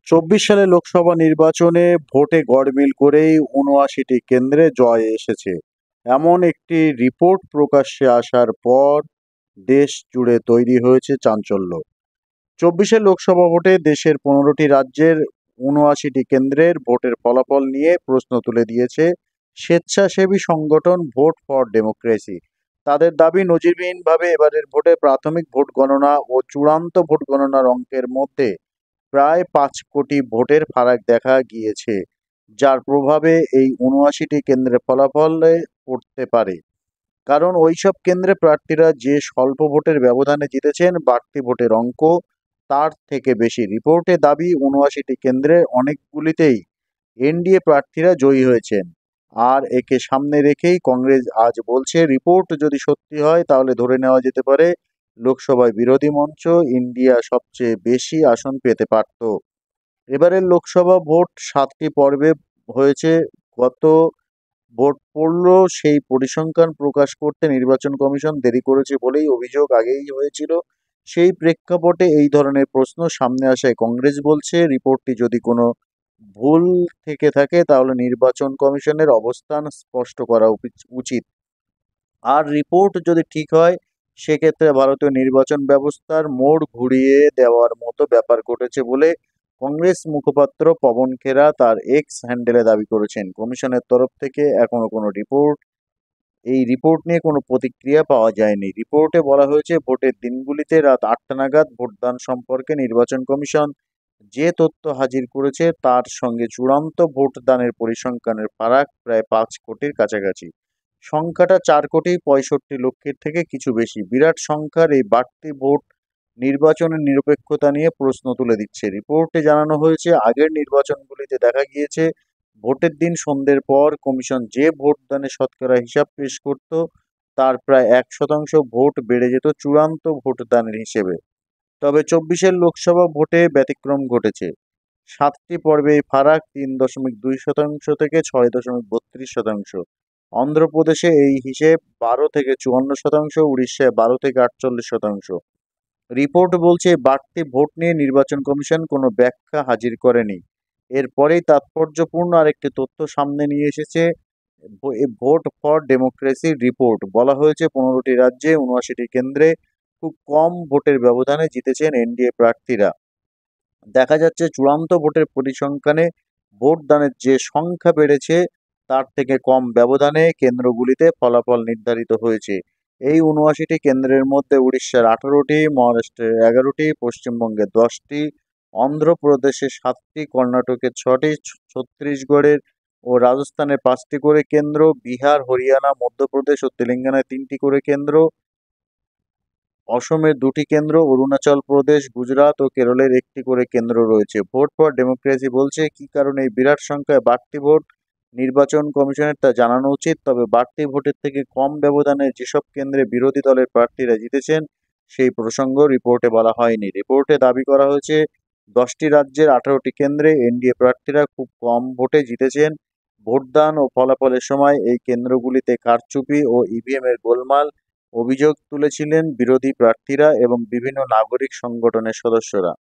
সালে লোকসভা নির্বাচনে ভোটে গড়মিল করেই ৭৯টি কেন্দ্রে জয় এসেছে, এমন একটি রিপোর্ট প্রকাশ্যে আসার পর দেশ জুড়ে তৈরি হয়েছে চাঞ্চল্য। লোকসভা ভোটে দেশের ১৫টি রাজ্যের ৭৯টি কেন্দ্রের ভোটের ফলাফল নিয়ে প্রশ্ন তুলে দিয়েছে স্বেচ্ছাসেবী সংগঠন ভোট ফর ডেমোক্রেসি। তাদের দাবি, নজিরবিহীনভাবে এবারের ভোটে প্রাথমিক ভোট গণনা ও চূড়ান্ত ভোট গণনার অঙ্কের মধ্যে প্রায় ৫ কোটি ভোটের ফারাক দেখা গিয়েছে, যার প্রভাবে এই ৭৯টি কেন্দ্রের ফলাফলে পড়তে পারে। কারণ ওইসব কেন্দ্রে প্রার্থীরা যে স্বল্প ভোটের ব্যবধানে জিতেছেন, বাড়তি ভোটের অঙ্ক তার থেকে বেশি। রিপোর্টে দাবি, ৭৯টি কেন্দ্রের অনেকগুলিতেই এনডিএ প্রার্থীরা জয়ী হয়েছেন। আর একে সামনে রেখেই কংগ্রেস আজ বলছে, রিপোর্ট যদি সত্যি হয় তাহলে ধরে নেওয়া যেতে পারে লোকসভায় বিরোধী মঞ্চ ইন্ডিয়া সবচেয়ে বেশি আসন পেতে পারত। এবারের লোকসভা ভোট ৭টি পর্বে হয়েছে। গত ভোট পড়ল, সেই পরিসংখ্যান প্রকাশ করতে নির্বাচন কমিশন দেরি করেছে বলেই অভিযোগ আগেই হয়েছিল। সেই প্রেক্ষাপটে এই ধরনের প্রশ্ন সামনে আসায় কংগ্রেস বলছে, রিপোর্টটি যদি কোনো ভুল থেকে থাকে তাহলে নির্বাচন কমিশনের অবস্থান স্পষ্ট করা উচিত। আর রিপোর্ট যদি ঠিক হয়, সেক্ষেত্রে ভারতীয় নির্বাচন ব্যবস্থার মোড় ঘুরিয়ে দেওয়ার মতো ব্যাপার ঘটেছে বলে কংগ্রেস মুখপাত্র পবন খেরা তার এক্স হ্যান্ডেলে দাবি করেছেন। কমিশনের তরফ থেকে এখনো কোনো রিপোর্ট নিয়ে কোনো প্রতিক্রিয়া পাওয়া যায়নি। রিপোর্টে বলা হয়েছে, ভোটের দিনগুলিতে রাত ৮টা নাগাদ ভোটদান সম্পর্কে নির্বাচন কমিশন যে তথ্য হাজির করেছে তার সঙ্গে চূড়ান্ত ভোটদানের পরিসংখ্যানের ফারাক প্রায় ৫ কোটির কাছাকাছি। সংখ্যাটা ৪,৬৫,০০,০০০ থেকে কিছু বেশি। বিরাট সংখ্যার এই বাড়তি ভোট নির্বাচনের নিরপেক্ষতা নিয়ে প্রশ্ন তুলে দিচ্ছে। রিপোর্টে জানানো হয়েছে, আগের নির্বাচনগুলিতে দেখা গিয়েছে ভোটের দিন সন্ধ্যের পর কমিশন যে ভোটদানের শতকরা হিসাব পেশ করত তার প্রায় ১% ভোট বেড়ে যেত চূড়ান্ত ভোটদানের হিসেবে। তবে লোকসভা ভোটে ব্যতিক্রম ঘটেছে। ৭টি পর্বে এই ফারাক ৩.২% থেকে ৬.৩২%। অন্ধ্রপ্রদেশে এই হিসেব ১২ থেকে ৫৪%, উড়িষ্যায় ১২ থেকে ৪৮%। রিপোর্ট বলছে, বাড়তি ভোট নিয়ে নির্বাচন কমিশন কোনো ব্যাখ্যা হাজির করেনি। এরপরেই তাৎপর্যপূর্ণ আরেকটি তথ্য সামনে নিয়ে এসেছে ভোট ফর ডেমোক্রেসির রিপোর্ট। বলা হয়েছে, ১৫টি রাজ্যে ৭৯টি কেন্দ্রে খুব কম ভোটের ব্যবধানে জিতেছেন এনডিএ প্রার্থীরা। দেখা যাচ্ছে, চূড়ান্ত ভোটের পরিসংখ্যানে ভোটদানের যে সংখ্যা বেড়েছে তার থেকে কম ব্যবধানে কেন্দ্রগুলিতে ফলাফল নির্ধারিত হয়েছে। এই ৭৯টি কেন্দ্রের মধ্যে উড়িষ্যার ১৮টি, মহারাষ্ট্রের ১১টি, পশ্চিমবঙ্গের 10টি, অন্ধ্রপ্রদেশের 7টি, কর্ণাটকের 6টি, ছত্তিশগড়ের ও রাজস্থানের 5টি করে কেন্দ্র, বিহার, হরিয়ানা, মধ্যপ্রদেশ ও তেলেঙ্গানায় 3টি করে কেন্দ্র, অসমের 2টি কেন্দ্র, অরুণাচল প্রদেশ, গুজরাট ও কেরলের 1টি করে কেন্দ্র রয়েছে। ভোট ফর ডেমোক্রেসি বলছে, কী কারণে এই বিরাট সংখ্যায় বাড়তি ভোট নির্বাচন কমিশনের তা জানানো উচিত। তবে বাড়তি ভোটের থেকে কম ব্যবধানে যেসব কেন্দ্রে বিরোধী দলের প্রার্থীরা জিতেছেন সেই প্রসঙ্গ রিপোর্টে বলা হয়নি। রিপোর্টে দাবি করা হয়েছে, 10টি রাজ্যের 18টি কেন্দ্রে এনডিএ প্রার্থীরা খুব কম ভোটে জিতেছেন। ভোটদান ও ফলাফলের সময় এই কেন্দ্রগুলিতে কারচুপি ও ইভিএমের গোলমাল অভিযোগ তুলেছিলেন বিরোধী প্রার্থীরা এবং বিভিন্ন নাগরিক সংগঠনের সদস্যরা।